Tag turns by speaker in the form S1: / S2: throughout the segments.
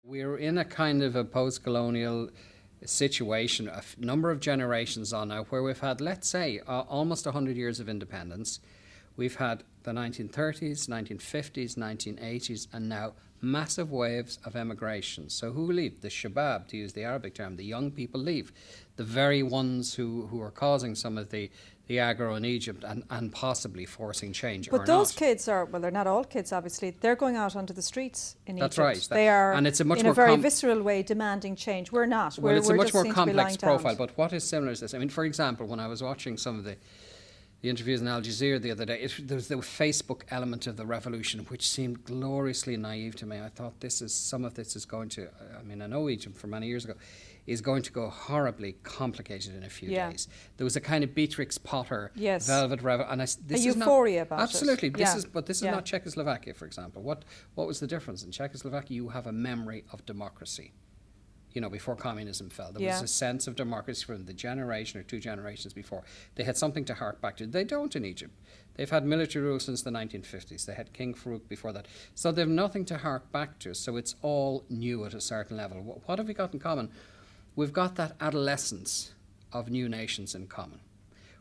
S1: We're in a kind of a post-colonial situation, number of generations on now, where we've had, let's say, almost 100 years of independence. We've had the 1930s, 1950s, 1980s, and now massive waves of emigration. So who leave? The shabab, to use the Arabic term, the young people leave. The very ones who are causing some of the aggro in Egypt and possibly forcing change.
S2: But those kids are, well, they're not all kids, obviously. They're going out onto the streets in Egypt.
S1: That's right.
S2: They are,
S1: and it's a much
S2: in
S1: more
S2: a very visceral way, demanding change. We're not.
S1: Well, it's a much more complex profile.
S2: Down.
S1: But what is similar is this. I mean, for example, when I was watching some of the interviews in Al Jazeera the other day, there was the Facebook element of the revolution, which seemed gloriously naive to me. I thought some of this is going to, I mean, I know Egypt from many years ago, is going to go horribly complicated in a few days. There was a kind of Beatrix Potter velvet revolution, and this
S2: a
S1: is
S2: euphoria
S1: not,
S2: about
S1: absolutely.
S2: it.
S1: But this is not Czechoslovakia, for example. What was the difference in Czechoslovakia? You have a memory of democracy. You know, before communism fell, there was a sense of democracy from the generation or two generations before. They had something to hark back to. They don't in Egypt. They've had military rule since the 1950s. They had King Farouk before that. So they've nothing to hark back to. So it's all new at a certain level. What have we got in common? We've got that adolescence of new nations in common.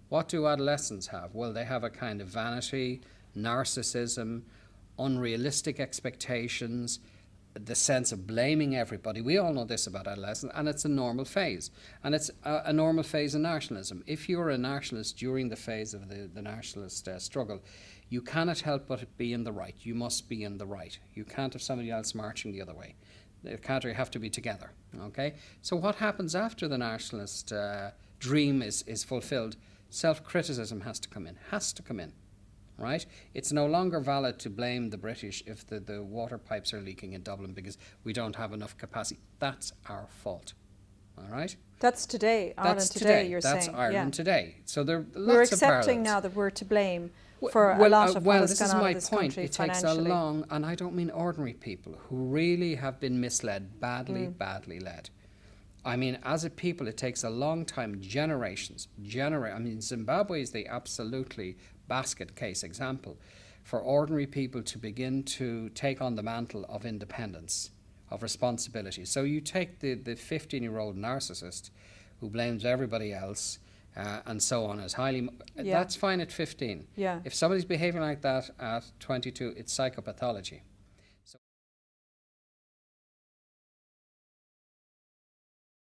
S1: What do adolescents have? Well, they have a kind of vanity, narcissism, unrealistic expectations, the sense of blaming everybody. We all know this about adolescence, and it's a normal phase. And it's a normal phase in nationalism. If you're a nationalist during the phase of the nationalist struggle, you cannot help but be in the right. You must be in the right. You can't have somebody else marching the other way. You can't, you have to be together. Okay? So what happens after the nationalist dream is fulfilled? Self-criticism has to come in. Right? It's no longer valid to blame the British if the water pipes are leaking in Dublin because we don't have enough capacity. That's our fault. All right?
S2: That's today. Ireland today, you're saying.
S1: That's Ireland today. So there are lots of parallels.
S2: We're accepting now that we're to blame for a lot of what has gone on in this country
S1: It takes a long, and I don't mean ordinary people, who really have been misled, badly led. I mean, as a people, it takes a long time, generations. I mean, Zimbabwe is the absolutely basket case example for ordinary people to begin to take on the mantle of independence, of responsibility. So you take the 15-year-old narcissist who blames everybody else and so on, is highly... That's fine at 15.
S2: Yeah.
S1: If somebody's behaving like that at 22, it's psychopathology.